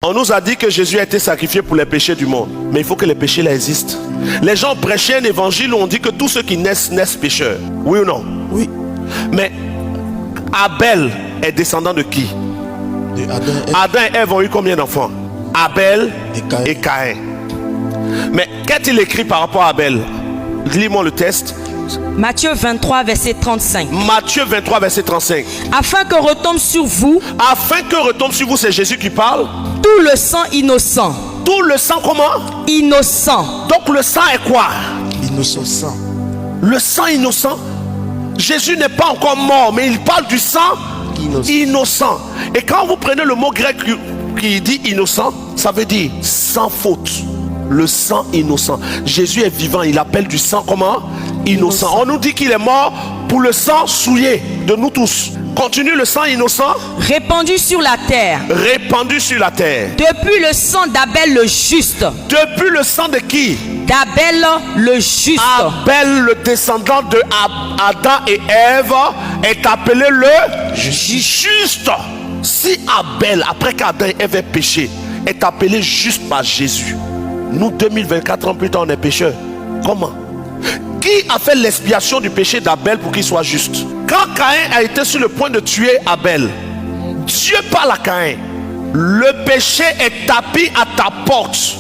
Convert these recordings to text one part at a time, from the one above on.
On nous a dit que Jésus a été sacrifié pour les péchés du monde. Mais il faut que les péchés là existent. Les gens prêchaient un évangile où on dit que tous ceux qui naissent pécheurs. Oui ou non? Oui. Mais Abel est descendant de qui? De Adam et Ève ont eu combien d'enfants? Abel et Caïn. Mais qu'a-t-il écrit par rapport à Abel? Lis-moi le texte. Matthieu 23, verset 35. Matthieu 23, verset 35. Afin que retombe sur vous, Afin que retombe sur vous, c'est Jésus qui parle. tout le sang innocent. Tout le sang comment? Innocent. Donc le sang est quoi? Innocent sang. Le sang innocent. Jésus n'est pas encore mort, mais il parle du sang innocent. Et quand vous prenez le mot grec qui dit innocent, ça veut dire sans faute. Le sang innocent. Jésus est vivant, il appelle du sang comment? Innocent. On nous dit qu'il est mort pour le sang souillé de nous tous. Continue, le sang innocent Répandu sur la terre. répandu sur la terre. Depuis le sang d'Abel le juste. Depuis le sang de qui? D'Abel le juste. Abel, le descendant de Adam et Ève, est appelé le juste. Si Abel, après qu'Adam et Ève aient péché, est appelé juste par Jésus, nous 2024 ans plus tard on est pécheurs. Comment? Qui a fait l'expiation du péché d'Abel pour qu'il soit juste? Quand Caïn a été sur le point de tuer Abel, Dieu parle à Caïn. Le péché est tapis à ta porte.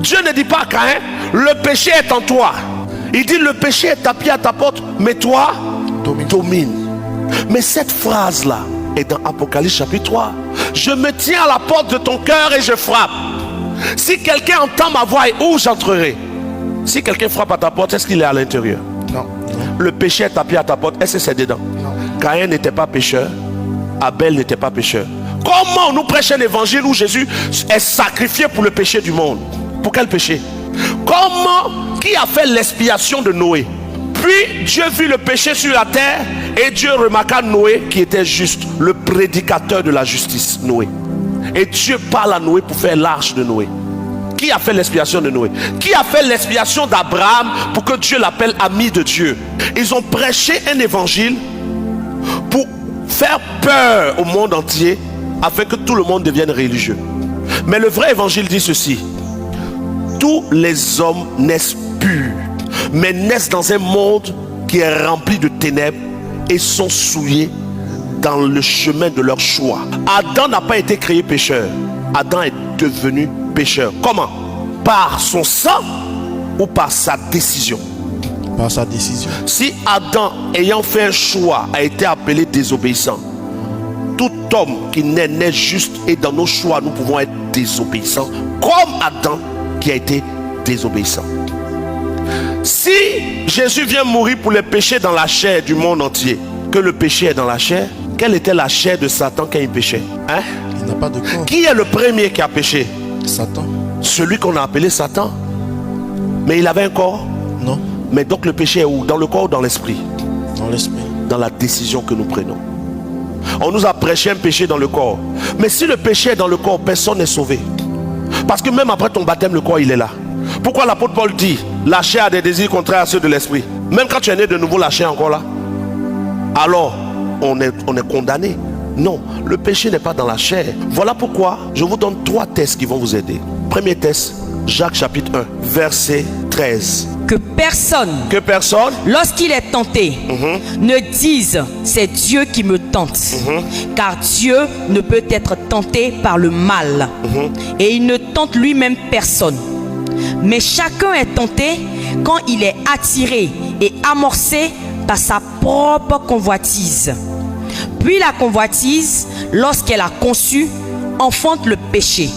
Dieu ne dit pas à Caïn, le péché est en toi. Il dit, le péché est tapis à ta porte, mais toi, domine. Mais cette phrase-là est dans Apocalypse chapitre 3. Je me tiens à la porte de ton cœur et je frappe. Si quelqu'un entend ma voix et où j'entrerai? Si quelqu'un frappe à ta porte, est-ce qu'il est à l'intérieur? Non. Le péché est tapis à ta porte, est-ce que c'est dedans? Non. Caïn n'était pas pécheur, Abel n'était pas pécheur. Comment on nous prêche un évangile où Jésus est sacrifié pour le péché du monde? Pour quel péché? Comment? Qui a fait l'expiation de Noé? Puis Dieu vit le péché sur la terre et Dieu remarqua Noé qui était juste, le prédicateur de la justice, Noé. Et Dieu parle à Noé pour faire l'arche de Noé. Qui a fait l'expiation de Noé? Qui a fait l'expiation d'Abraham pour que Dieu l'appelle ami de Dieu? Ils ont prêché un évangile pour faire peur au monde entier afin que tout le monde devienne religieux. Mais le vrai évangile dit ceci: tous les hommes naissent purs, mais naissent dans un monde qui est rempli de ténèbres et sont souillés dans le chemin de leur choix. Adam n'a pas été créé pécheur. Adam est devenu pécheur. Comment? Par son sang ou par sa décision? Par sa décision. Si Adam, ayant fait un choix, a été appelé désobéissant, tout homme qui naît juste, et dans nos choix nous pouvons être désobéissants comme Adam qui a été désobéissant. Si Jésus vient mourir pour les péchés dans la chair du monde entier, que le péché est dans la chair, quelle était la chair de Satan quand il péchait? Hein? Il n'a pas de corps. Qui est le premier qui a péché? Satan. Celui qu'on a appelé Satan. Mais il avait un corps? Non. Mais donc le péché est où? Dans le corps ou dans l'esprit? Dans l'esprit. Dans la décision que nous prenons. On nous a prêché un péché dans le corps. Mais si le péché est dans le corps, personne n'est sauvé. Parce que même après ton baptême, le corps il est là. Pourquoi l'apôtre Paul dit la chair a des désirs contraires à ceux de l'esprit? Même quand tu es né de nouveau, la chair est encore là. Alors on est condamné. Non, le péché n'est pas dans la chair. Voilà pourquoi je vous donne 3 tests qui vont vous aider. Premier test, Jacques chapitre 1, verset 13. Que personne, lorsqu'il est tenté, ne dise c'est Dieu qui me tente. Car Dieu ne peut être tenté par le mal. Et il ne tente lui-même personne. Mais chacun est tenté quand il est attiré et amorcé par sa propre convoitise. Puis la convoitise, lorsqu'elle a conçu, enfante le péché.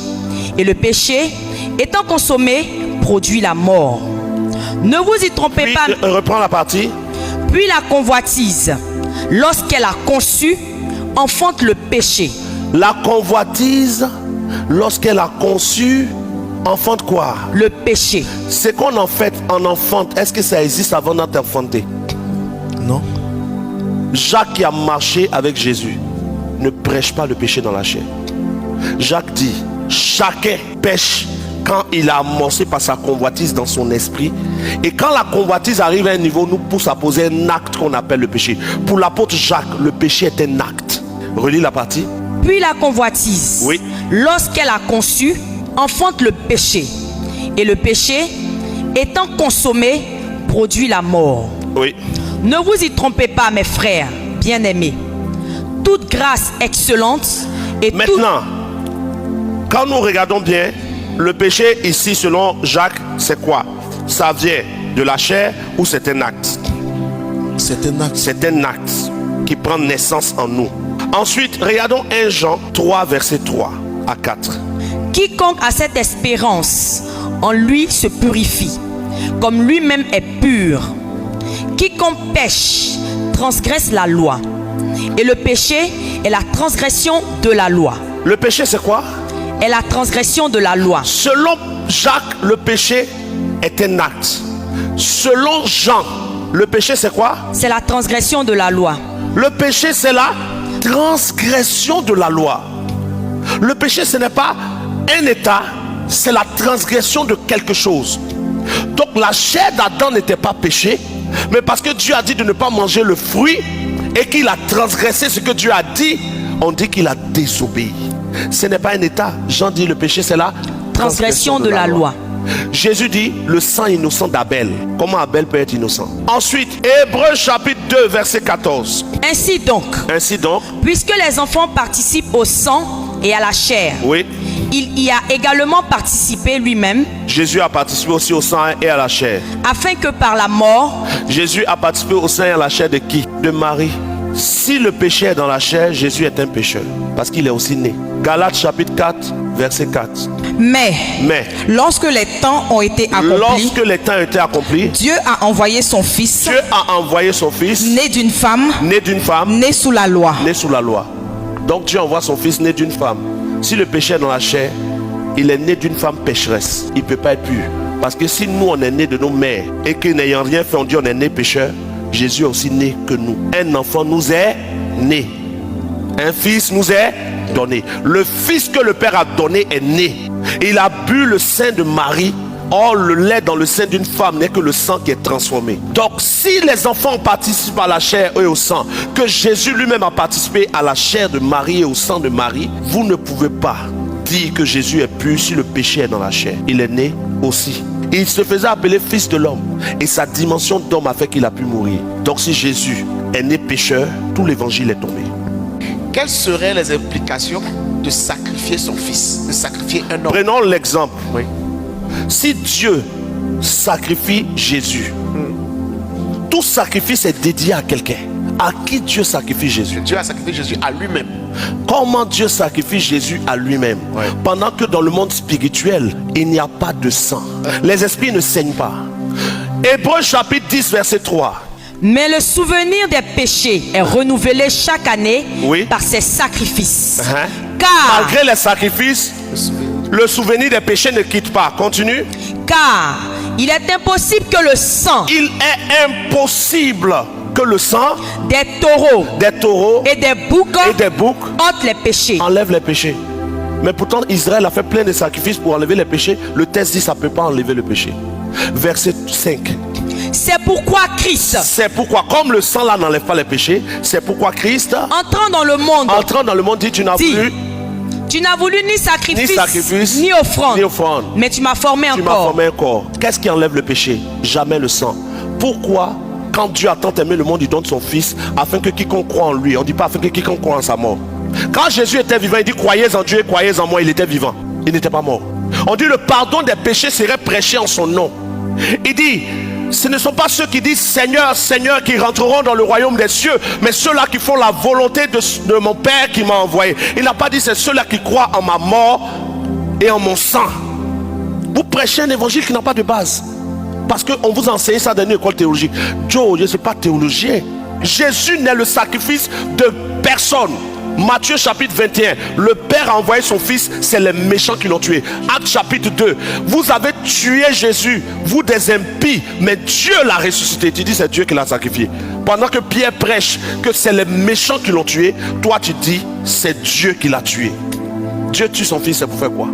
Et le péché, étant consommé, produit la mort. Ne vous y trompez pas. Reprends la partie. Puis la convoitise, lorsqu'elle a conçu, enfante le péché. La convoitise, lorsqu'elle a conçu, enfante quoi? Le péché. C'est qu'on en fait en enfante. Est-ce que ça existe avant d'être enfanté? Non. Jacques qui a marché avec Jésus ne prêche pas le péché dans la chair. Jacques dit, chacun pêche quand il a amorcé par sa convoitise dans son esprit. Et quand la convoitise arrive à un niveau, nous pousse à poser un acte qu'on appelle le péché. Pour l'apôtre Jacques, le péché est un acte. Relis la partie. Puis la convoitise, Oui. lorsqu'elle a conçu, enfante le péché. Et le péché, étant consommé, produit la mort. Oui. Ne vous y trompez pas, mes frères bien-aimés. Toute grâce excellente et Maintenant, quand nous regardons bien, le péché ici, selon Jacques, c'est quoi? Ça vient de la chair ou c'est un acte? C'est un acte. C'est un acte qui prend naissance en nous. Ensuite, regardons 1 Jean 3, verset 3 à 4. quiconque a cette espérance en lui se purifie, comme lui-même est pur. Quiconque pêche transgresse la loi. Et le péché est la transgression de la loi. Le péché, c'est quoi? Est la transgression de la loi. Selon Jacques, le péché est un acte. Selon Jean, le péché, c'est quoi? C'est la transgression de la loi. Le péché, c'est la transgression de la loi. Le péché, ce n'est pas un état, c'est la transgression de quelque chose. Donc la chair d'Adam n'était pas péché, mais parce que Dieu a dit de ne pas manger le fruit et qu'il a transgressé ce que Dieu a dit, on dit qu'il a désobéi. Ce n'est pas un état. Jean dit le péché, c'est la Transgression de la loi. Jésus dit le sang innocent d'Abel. Comment Abel peut être innocent? Ensuite, Hébreux chapitre 2, verset 14. Ainsi donc, puisque les enfants participent au sang et à la chair, oui, il y a également participé lui-même. Jésus a participé aussi au sang et à la chair. Afin que par la mort, Jésus a participé au sang et à la chair de qui? De Marie. Si le péché est dans la chair, Jésus est un pécheur, parce qu'il est aussi né. Galates chapitre 4, verset 4. Mais lorsque les temps ont été accomplis, Dieu a envoyé son Fils, né d'une femme, né sous la loi. Donc Dieu envoie son Fils né d'une femme. Si le péché est dans la chair, il est né d'une femme pécheresse. Il ne peut pas être pur. Parce que si nous on est né de nos mères et que n'ayant rien fait, on dit on est né pécheur, Jésus est aussi né que nous. Un enfant nous est né. Un fils nous est donné. Le fils que le Père a donné est né. Il a bu le sein de Marie. Or, le lait dans le sein d'une femme n'est que le sang qui est transformé. Donc, si les enfants participent à la chair et au sang, que Jésus lui-même a participé à la chair de Marie et au sang de Marie, vous ne pouvez pas dire que Jésus est pur si le péché est dans la chair. Il est né aussi. Il se faisait appeler fils de l'homme. Et sa dimension d'homme a fait qu'il a pu mourir. Donc, si Jésus est né pécheur, tout l'évangile est tombé. Quelles seraient les implications de sacrifier son fils, de sacrifier un homme? Prenons l'exemple. Oui. Si Dieu sacrifie Jésus, tout sacrifice est dédié à quelqu'un. À qui Dieu sacrifie Jésus? Dieu a sacrifié Jésus à lui-même. Comment Dieu sacrifie Jésus à lui-même? Pendant que dans le monde spirituel, il n'y a pas de sang. Les esprits ne saignent pas. Hébreux chapitre 10, verset 3. Mais le souvenir des péchés est renouvelé chaque année par ces sacrifices. Car, malgré les sacrifices, le souvenir des péchés ne quitte pas. Continue. Car il est impossible que le sang. Il est impossible que le sang des taureaux et des boucs ôte les péchés. Enlève les péchés. Mais pourtant, Israël a fait plein de sacrifices pour enlever les péchés. Le texte dit ça ne peut pas enlever le péché. Verset 5. C'est pourquoi Christ. C'est pourquoi, comme le sang là n'enlève pas les péchés, c'est pourquoi Christ, entrant dans le monde, dit tu n'as voulu. Tu n'as voulu ni sacrifice, ni offrande. Mais tu m'as formé un corps. Qu'est-ce qui enlève le péché? Jamais le sang. Pourquoi, quand Dieu a tant aimé le monde, il donne son Fils afin que quiconque croit en lui, on ne dit pas afin que quiconque croit en sa mort. Quand Jésus était vivant, il dit croyez en Dieu et croyez en moi. Il était vivant, il n'était pas mort. On dit le pardon des péchés serait prêché en son nom. Il dit ce ne sont pas ceux qui disent Seigneur, Seigneur qui rentreront dans le royaume des cieux, mais ceux-là qui font la volonté de mon Père qui m'a envoyé. Il n'a pas dit c'est ceux-là qui croient en ma mort et en mon sang. Vous prêchez un évangile qui n'a pas de base. Parce qu'on vous enseigne ça dans une école théologique. Joe, je ne suis pas théologien. Jésus n'est le sacrifice de personne. Matthieu chapitre 21, le Père a envoyé son Fils, c'est les méchants qui l'ont tué. Acte chapitre 2, vous avez tué Jésus, vous des impies, mais Dieu l'a ressuscité. Tu dis c'est Dieu qui l'a sacrifié. Pendant que Pierre prêche que c'est les méchants qui l'ont tué, toi tu dis c'est Dieu qui l'a tué. Dieu tue son Fils, c'est pour faire quoi?